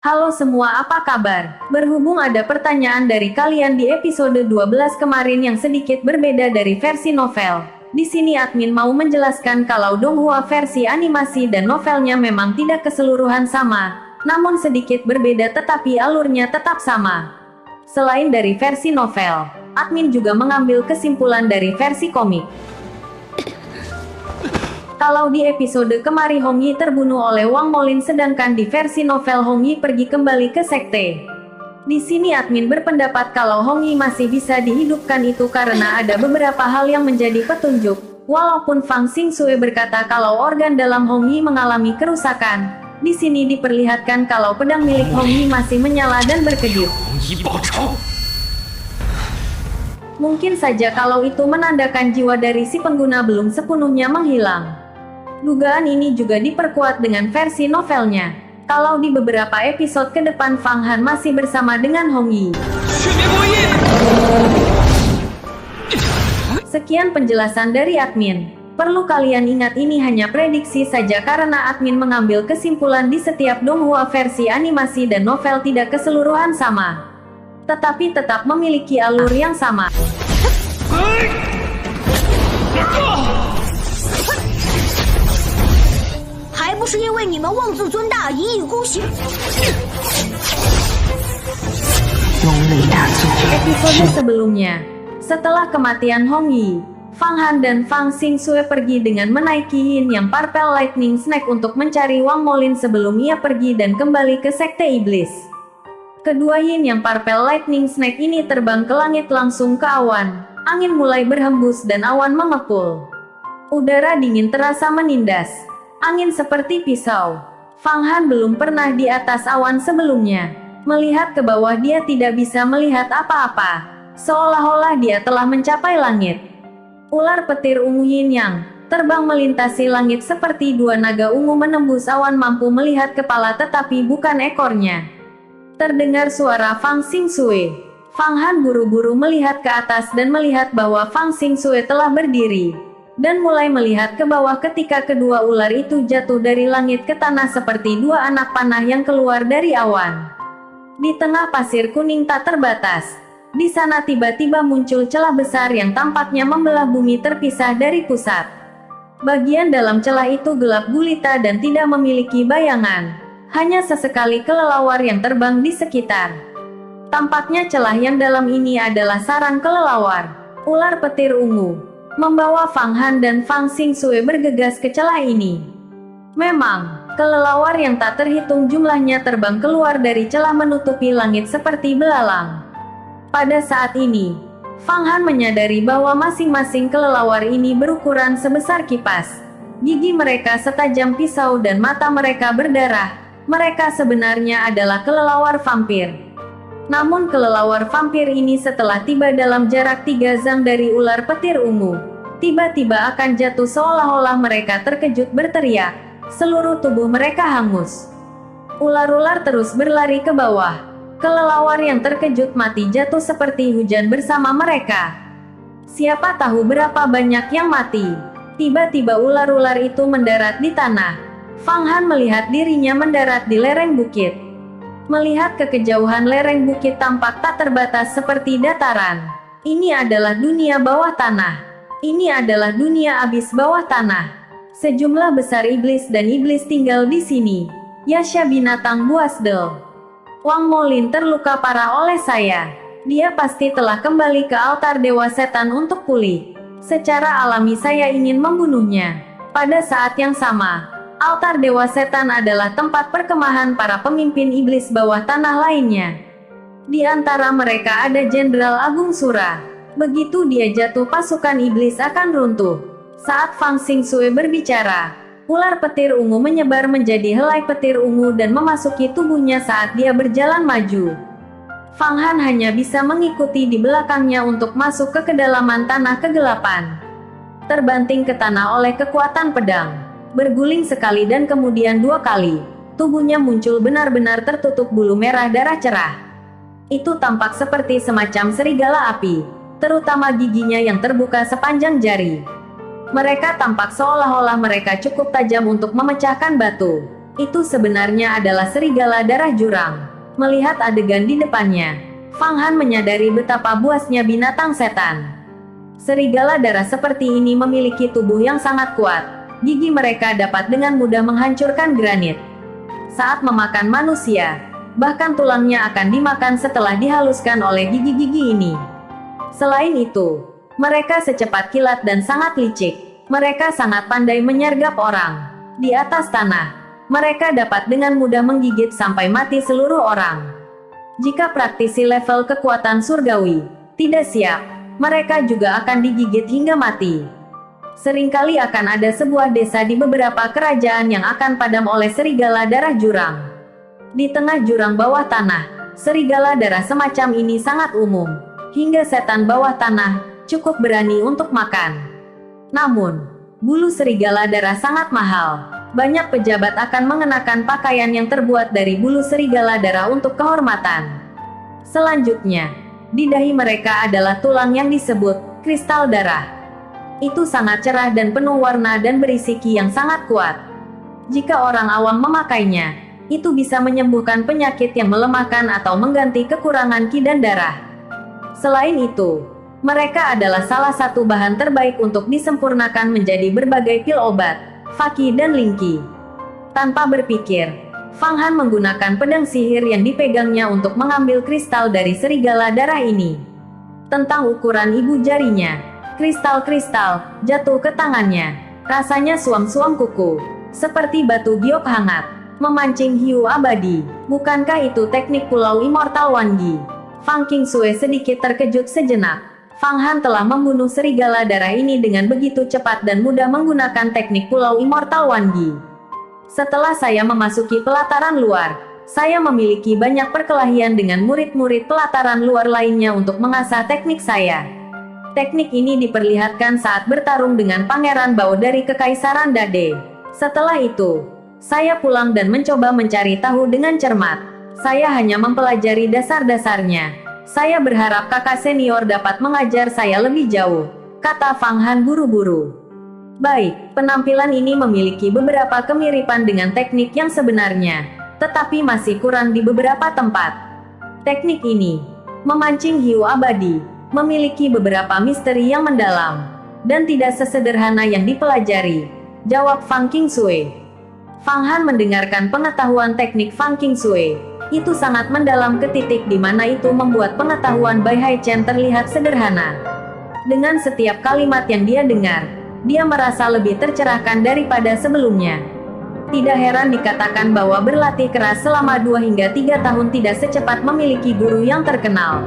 Halo semua, apa kabar? Berhubung ada pertanyaan dari kalian di episode 12 kemarin yang sedikit berbeda dari versi novel. Di sini admin mau menjelaskan kalau Donghua versi animasi dan novelnya memang tidak keseluruhan sama, namun sedikit berbeda tetapi alurnya tetap sama. Selain dari versi novel, admin juga mengambil kesimpulan dari versi komik. Kalau di episode kemarin Hong Yi terbunuh oleh Wang Molin, sedangkan di versi novel Hong Yi pergi kembali ke sekte. Di sini admin berpendapat kalau Hong Yi masih bisa dihidupkan itu karena ada beberapa hal yang menjadi petunjuk. Walaupun Fang Xingxue berkata kalau organ dalam Hong Yi mengalami kerusakan, di sini diperlihatkan kalau pedang milik Hong Yi masih menyala dan berkedip. Mungkin saja kalau itu menandakan jiwa dari si pengguna belum sepenuhnya menghilang. Dugaan ini juga diperkuat dengan versi novelnya. Kalau di beberapa episode ke depan Fang Han masih bersama dengan Hong Yi. Sekian penjelasan dari admin. Perlu kalian ingat ini hanya prediksi saja karena admin mengambil kesimpulan di setiap Donghua versi animasi dan novel tidak keseluruhan sama, tetapi tetap memiliki alur yang sama. Episode sebelumnya, setelah kematian Hong Yi, Fang Han dan Fang Xingxue pergi dengan menaiki Yin yang Purple Lightning Snake untuk mencari Wang Molin sebelum ia pergi dan kembali ke sekte iblis. Kedua Yin yang Purple Lightning Snake ini terbang ke langit langsung ke awan. Angin mulai berhembus dan awan mengepul. Udara dingin terasa menindas. Angin seperti pisau. Fang Han belum pernah di atas awan sebelumnya. Melihat ke bawah dia tidak bisa melihat apa-apa. Seolah-olah dia telah mencapai langit. Ular petir ungu Yin Yang terbang melintasi langit seperti dua naga ungu menembus awan, mampu melihat kepala tetapi bukan ekornya. Terdengar suara Fang Xingxue. Fang Han buru-buru melihat ke atas dan melihat bahwa Fang Xingxue telah berdiri. Dan mulai melihat ke bawah ketika kedua ular itu jatuh dari langit ke tanah seperti dua anak panah yang keluar dari awan. Di tengah pasir kuning tak terbatas, di sana tiba-tiba muncul celah besar yang tampaknya membelah bumi terpisah dari pusat. Bagian dalam celah itu gelap gulita dan tidak memiliki bayangan. Hanya sesekali kelelawar yang terbang di sekitar. Tampaknya celah yang dalam ini adalah sarang kelelawar. Ular petir ungu membawa Fang Han dan Fang Xingxue bergegas ke celah ini. Memang, kelelawar yang tak terhitung jumlahnya terbang keluar dari celah menutupi langit seperti belalang. Pada saat ini, Fang Han menyadari bahwa masing-masing kelelawar ini berukuran sebesar kipas. Gigi mereka setajam pisau dan mata mereka berdarah. Mereka sebenarnya adalah kelelawar vampir. Namun kelelawar vampir ini setelah tiba dalam jarak 3 zang dari ular petir ungu, tiba-tiba akan jatuh seolah-olah mereka terkejut berteriak. Seluruh tubuh mereka hangus. Ular-ular terus berlari ke bawah. Kelelawar yang terkejut mati jatuh seperti hujan bersama mereka. Siapa tahu berapa banyak yang mati. Tiba-tiba ular-ular itu mendarat di tanah. Fang Han melihat dirinya mendarat di lereng bukit. Melihat ke kejauhan, lereng bukit tampak tak terbatas seperti dataran. Ini adalah dunia bawah tanah. Ini adalah dunia abis bawah tanah. Sejumlah besar iblis dan iblis tinggal di sini. Yasha binatang buas del. Wang Molin terluka parah oleh saya. Dia pasti telah kembali ke altar Dewa Setan untuk pulih. Secara alami saya ingin membunuhnya. Pada saat yang sama, altar Dewa Setan adalah tempat perkemahan para pemimpin iblis bawah tanah lainnya. Di antara mereka ada Jenderal Agung Sura. Begitu dia jatuh, pasukan iblis akan runtuh. Saat Fang Xingxue berbicara, ular petir ungu menyebar menjadi helai petir ungu dan memasuki tubuhnya saat dia berjalan maju. Fang Han hanya bisa mengikuti di belakangnya untuk masuk ke kedalaman tanah kegelapan. Terbanting ke tanah oleh kekuatan pedang. Berguling sekali dan kemudian 2 kali. Tubuhnya muncul benar-benar tertutup bulu merah darah cerah. Itu tampak seperti semacam serigala api, terutama giginya yang terbuka sepanjang jari. Mereka tampak seolah-olah mereka cukup tajam untuk memecahkan batu. Itu sebenarnya adalah serigala darah jurang. Melihat adegan di depannya, Fang Han menyadari betapa buasnya binatang setan. Serigala darah seperti ini memiliki tubuh yang sangat kuat. Gigi mereka dapat dengan mudah menghancurkan granit. Saat memakan manusia, bahkan tulangnya akan dimakan setelah dihaluskan oleh gigi-gigi ini. Selain itu, mereka secepat kilat dan sangat licik. Mereka sangat pandai menyergap orang. Di atas tanah, mereka dapat dengan mudah menggigit sampai mati seluruh orang. Jika praktisi level kekuatan surgawi tidak siap, mereka juga akan digigit hingga mati. Seringkali akan ada sebuah desa di beberapa kerajaan yang akan padam oleh serigala darah jurang. Di tengah jurang bawah tanah, serigala darah semacam ini sangat umum. Hingga setan bawah tanah cukup berani untuk makan. Namun, bulu serigala darah sangat mahal. Banyak pejabat akan mengenakan pakaian yang terbuat dari bulu serigala darah untuk kehormatan. Selanjutnya, di dahi mereka adalah tulang yang disebut kristal darah. Itu sangat cerah dan penuh warna dan berisi ki yang sangat kuat. Jika orang awam memakainya, itu bisa menyembuhkan penyakit yang melemahkan atau mengganti kekurangan ki dan darah. Selain itu, mereka adalah salah satu bahan terbaik untuk disempurnakan menjadi berbagai pil obat, faki dan lingki. Tanpa berpikir, Fang Han menggunakan pedang sihir yang dipegangnya untuk mengambil kristal dari serigala darah ini. Tentang ukuran ibu jarinya, kristal-kristal jatuh ke tangannya. Rasanya suam-suam kuku, seperti batu giok hangat, memancing hiu abadi. Bukankah itu teknik Pulau Immortal Wangi? Fang Qingsue sedikit terkejut sejenak. Fang Han telah membunuh serigala darah ini dengan begitu cepat dan mudah menggunakan teknik Pulau Immortal Wangi. Setelah saya memasuki pelataran luar, saya memiliki banyak perkelahian dengan murid-murid pelataran luar lainnya untuk mengasah teknik saya. Teknik ini diperlihatkan saat bertarung dengan Pangeran Bao dari Kekaisaran Dade. Setelah itu, saya pulang dan mencoba mencari tahu dengan cermat. Saya hanya mempelajari dasar-dasarnya. Saya berharap kakak senior dapat mengajar saya lebih jauh, kata Fang Han buru-buru. Baik, penampilan ini memiliki beberapa kemiripan dengan teknik yang sebenarnya, tetapi masih kurang di beberapa tempat. Teknik ini, memancing hiu abadi, memiliki beberapa misteri yang mendalam, dan tidak sesederhana yang dipelajari, jawab Fang Qingsue. Fang Han mendengarkan pengetahuan teknik Fang Qingsue. Itu sangat mendalam ke titik di mana itu membuat pengetahuan Bai Hai Chen terlihat sederhana. Dengan setiap kalimat yang dia dengar, dia merasa lebih tercerahkan daripada sebelumnya. Tidak heran dikatakan bahwa berlatih keras selama 2 hingga 3 tahun tidak secepat memiliki guru yang terkenal.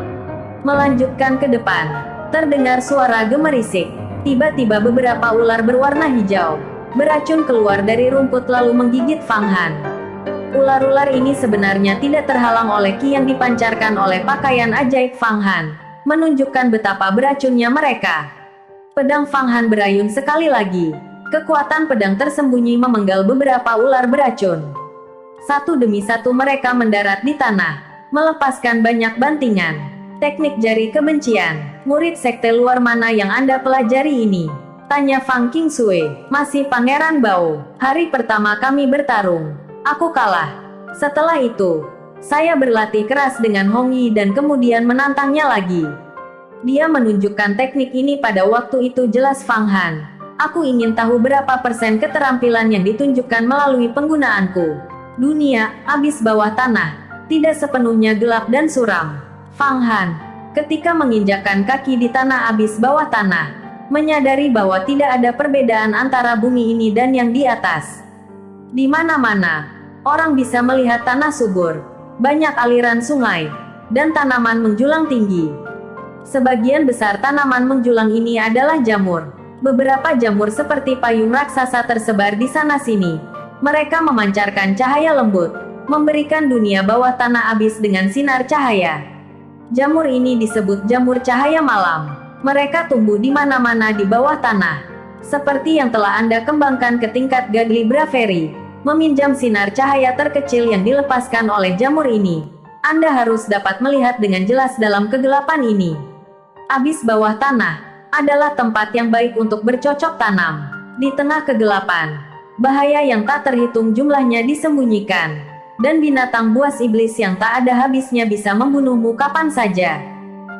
Melanjutkan ke depan, terdengar suara gemerisik. Tiba-tiba beberapa ular berwarna hijau, beracun keluar dari rumput lalu menggigit Fang Han. Ular-ular ini sebenarnya tidak terhalang oleh ki yang dipancarkan oleh pakaian ajaib Fang Han, menunjukkan betapa beracunnya mereka. Pedang Fang Han berayun sekali lagi. Kekuatan pedang tersembunyi memenggal beberapa ular beracun. Satu demi satu mereka mendarat di tanah, melepaskan banyak bantingan. Teknik jari kebencian, murid sekte luar mana yang Anda pelajari ini? Tanya Fang Qingsue. Masih Pangeran Bao. Hari pertama kami bertarung, aku kalah. Setelah itu, saya berlatih keras dengan Hong Yi dan kemudian menantangnya lagi. Dia menunjukkan teknik ini pada waktu itu, jelas Fang Han. Aku ingin tahu berapa persen keterampilan yang ditunjukkan melalui penggunaanku. Dunia, abis bawah tanah, tidak sepenuhnya gelap dan suram. Fang Han, ketika menginjakkan kaki di tanah abis bawah tanah, menyadari bahwa tidak ada perbedaan antara bumi ini dan yang di atas. Di mana-mana, orang bisa melihat tanah subur, banyak aliran sungai, dan tanaman menjulang tinggi. Sebagian besar tanaman menjulang ini adalah jamur. Beberapa jamur seperti payung raksasa tersebar di sana-sini. Mereka memancarkan cahaya lembut, memberikan dunia bawah tanah abis dengan sinar cahaya. Jamur ini disebut jamur cahaya malam. Mereka tumbuh di mana-mana di bawah tanah. Seperti yang telah Anda kembangkan ke tingkat Gadli Bravery, meminjam sinar cahaya terkecil yang dilepaskan oleh jamur ini, Anda harus dapat melihat dengan jelas dalam kegelapan ini. Abis bawah tanah adalah tempat yang baik untuk bercocok tanam. Di tengah kegelapan, bahaya yang tak terhitung jumlahnya disembunyikan, dan binatang buas iblis yang tak ada habisnya bisa membunuhmu kapan saja.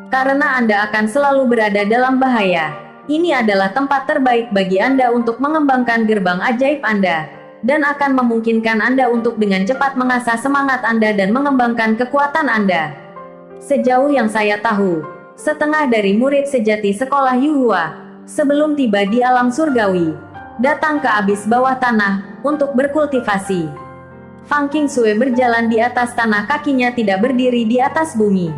Karena Anda akan selalu berada dalam bahaya, ini adalah tempat terbaik bagi Anda untuk mengembangkan gerbang ajaib Anda, dan akan memungkinkan Anda untuk dengan cepat mengasah semangat Anda dan mengembangkan kekuatan Anda. Sejauh yang saya tahu, setengah dari murid sejati sekolah Yuhua, sebelum tiba di alam surgawi, datang ke abis bawah tanah untuk berkultivasi. Fang Qingsue berjalan di atas tanah, kakinya tidak berdiri di atas bumi.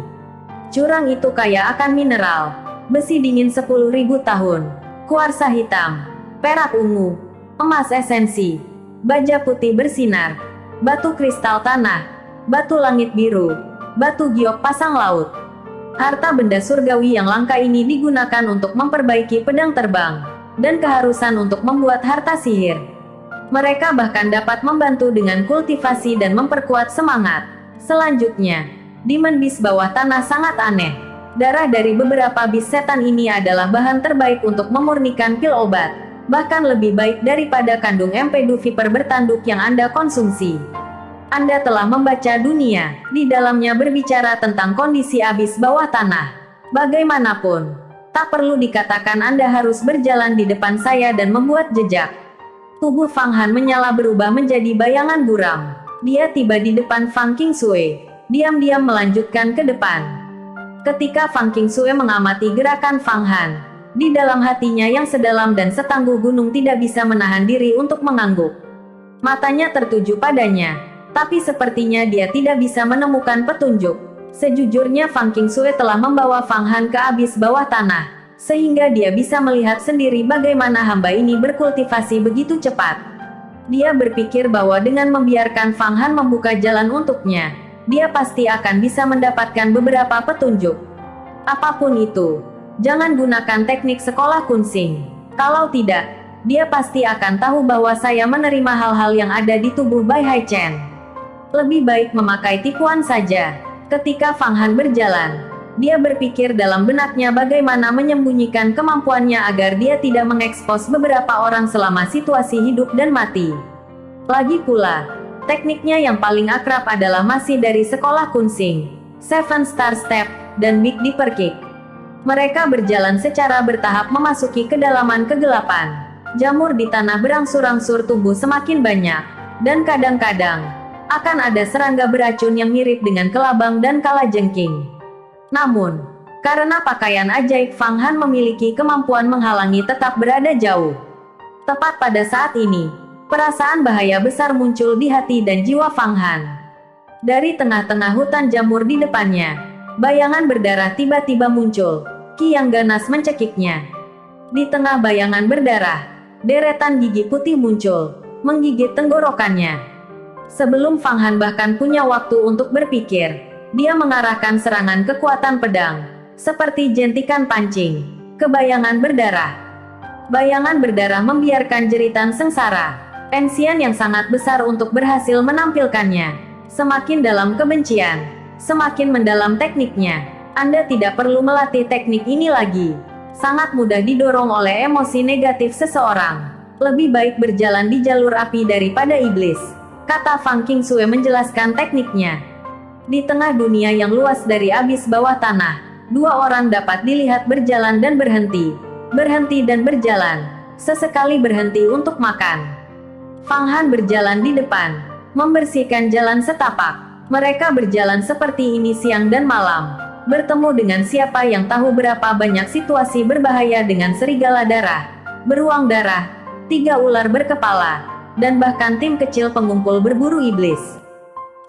Jurang itu kaya akan mineral, besi dingin 10.000 tahun, kuarsa hitam, perak ungu, emas esensi, baja putih bersinar, batu kristal tanah, batu langit biru, batu giok pasang laut. Harta benda surgawi yang langka ini digunakan untuk memperbaiki pedang terbang, dan keharusan untuk membuat harta sihir. Mereka bahkan dapat membantu dengan kultivasi dan memperkuat semangat. Selanjutnya, Demon Beast bawah tanah sangat aneh. Darah dari beberapa bis setan ini adalah bahan terbaik untuk memurnikan pil obat, bahkan lebih baik daripada kandung empedu viper bertanduk yang Anda konsumsi. Anda telah membaca dunia, di dalamnya berbicara tentang kondisi abis bawah tanah. Bagaimanapun, tak perlu dikatakan Anda harus berjalan di depan saya dan membuat jejak. Tubuh Fang Han menyala berubah menjadi bayangan buram. Dia tiba di depan Fang Qingsue, diam-diam melanjutkan ke depan. Ketika Fang Qingsue mengamati gerakan Fang Han, di dalam hatinya yang sedalam dan setangguh gunung tidak bisa menahan diri untuk mengangguk. Matanya tertuju padanya, tapi sepertinya dia tidak bisa menemukan petunjuk. Sejujurnya Fang Qingsue telah membawa Fang Han ke abis bawah tanah, sehingga dia bisa melihat sendiri bagaimana hamba ini berkultivasi begitu cepat. Dia berpikir bahwa dengan membiarkan Fang Han membuka jalan untuknya, dia pasti akan bisa mendapatkan beberapa petunjuk. Apapun itu, jangan gunakan teknik sekolah kunsing. Kalau tidak, dia pasti akan tahu bahwa saya menerima hal-hal yang ada di tubuh Bai Haichen. Lebih baik memakai tipuan saja. Ketika Fang Han berjalan, dia berpikir dalam benaknya bagaimana menyembunyikan kemampuannya agar dia tidak mengekspos beberapa orang selama situasi hidup dan mati. Lagi pula, tekniknya yang paling akrab adalah masih dari sekolah kunsing, Seven Star Step, dan Big Dipper Kick. Mereka berjalan secara bertahap memasuki kedalaman kegelapan. Jamur di tanah berangsur-angsur tumbuh semakin banyak, dan kadang-kadang akan ada serangga beracun yang mirip dengan kelabang dan kalajengking. Namun, karena pakaian ajaib Fang Han memiliki kemampuan menghalangi tetap berada jauh. Tepat pada saat ini, perasaan bahaya besar muncul di hati dan jiwa Fang Han. Dari tengah-tengah hutan jamur di depannya, bayangan berdarah tiba-tiba muncul. Ki yang ganas mencekiknya. Di tengah bayangan berdarah, deretan gigi putih muncul, menggigit tenggorokannya. Sebelum Fang Han bahkan punya waktu untuk berpikir, dia mengarahkan serangan kekuatan pedang, seperti jentikan pancing, ke bayangan berdarah. Bayangan berdarah membiarkan jeritan sengsara. Ensian yang sangat besar untuk berhasil menampilkannya. Semakin dalam kebencian, semakin mendalam tekniknya. Anda tidak perlu melatih teknik ini lagi. Sangat mudah didorong oleh emosi negatif seseorang. Lebih baik berjalan di jalur api daripada iblis, kata Fang Qingsue menjelaskan tekniknya. Di tengah dunia yang luas dari abis bawah tanah, dua orang dapat dilihat berjalan dan berhenti. Berhenti dan berjalan. Sesekali berhenti untuk makan. Fang Han berjalan di depan, membersihkan jalan setapak. Mereka berjalan seperti ini siang dan malam, bertemu dengan siapa yang tahu berapa banyak situasi berbahaya dengan serigala darah, beruang darah, 3 ular berkepala, dan bahkan tim kecil pengumpul berburu iblis.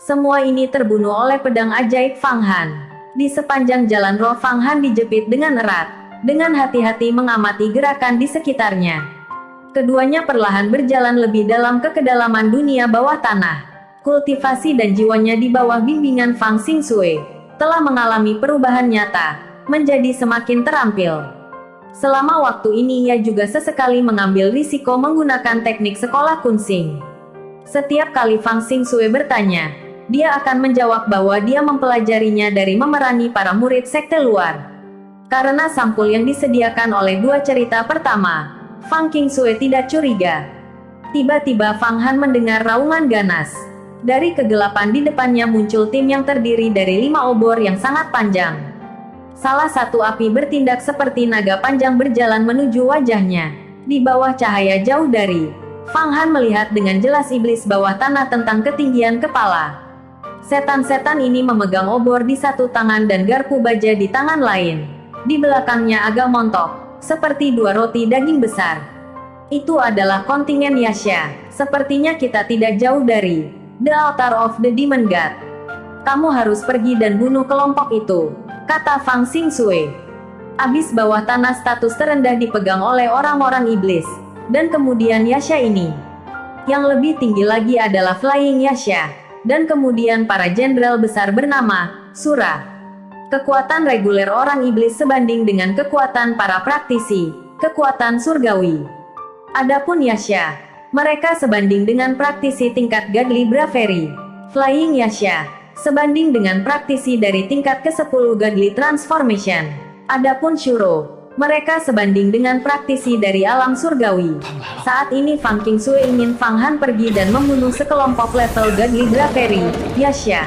Semua ini terbunuh oleh pedang ajaib Fang Han. Di sepanjang jalan roh Fang Han dijepit dengan erat, dengan hati-hati mengamati gerakan di sekitarnya. Keduanya perlahan berjalan lebih dalam ke kedalaman dunia bawah tanah. Kultivasi dan jiwanya di bawah bimbingan Fang Qingsue telah mengalami perubahan nyata, menjadi semakin terampil. Selama waktu ini ia juga sesekali mengambil risiko menggunakan teknik sekolah kunsing. Setiap kali Fang Qingsue bertanya, dia akan menjawab bahwa dia mempelajarinya dari memerangi para murid sekte luar. Karena sampul yang disediakan oleh 2 cerita pertama, Fang Qingsue tidak curiga. Tiba-tiba Fang Han mendengar raungan ganas. Dari kegelapan di depannya muncul tim yang terdiri dari 5 obor yang sangat panjang. Salah satu api bertindak seperti naga panjang berjalan menuju wajahnya. Di bawah cahaya jauh dari Fang Han melihat dengan jelas iblis bawah tanah tentang ketinggian kepala. Setan-setan ini memegang obor di satu tangan dan garpu baja di tangan lain. Di belakangnya agak montok, seperti 2 roti daging besar. Itu adalah kontingen Yasha. Sepertinya kita tidak jauh dari The Altar of the Demon God. Kamu harus pergi dan bunuh kelompok itu, kata Fang Xingxue. Abis bawah tanah status terendah dipegang oleh orang-orang iblis. Dan kemudian Yasha ini. Yang lebih tinggi lagi adalah Flying Yasha. Dan kemudian para jenderal besar bernama Sura. Kekuatan reguler orang iblis sebanding dengan kekuatan para praktisi, kekuatan surgawi. Adapun Yasha, mereka sebanding dengan praktisi tingkat Godly Bravery. Flying Yasha, sebanding dengan praktisi dari tingkat ke-10 Godly Transformation. Adapun Shuro, mereka sebanding dengan praktisi dari alam surgawi. Saat ini Fang Xingxue ingin Fang Han pergi dan membunuh sekelompok level Godly Bravery, Yasha.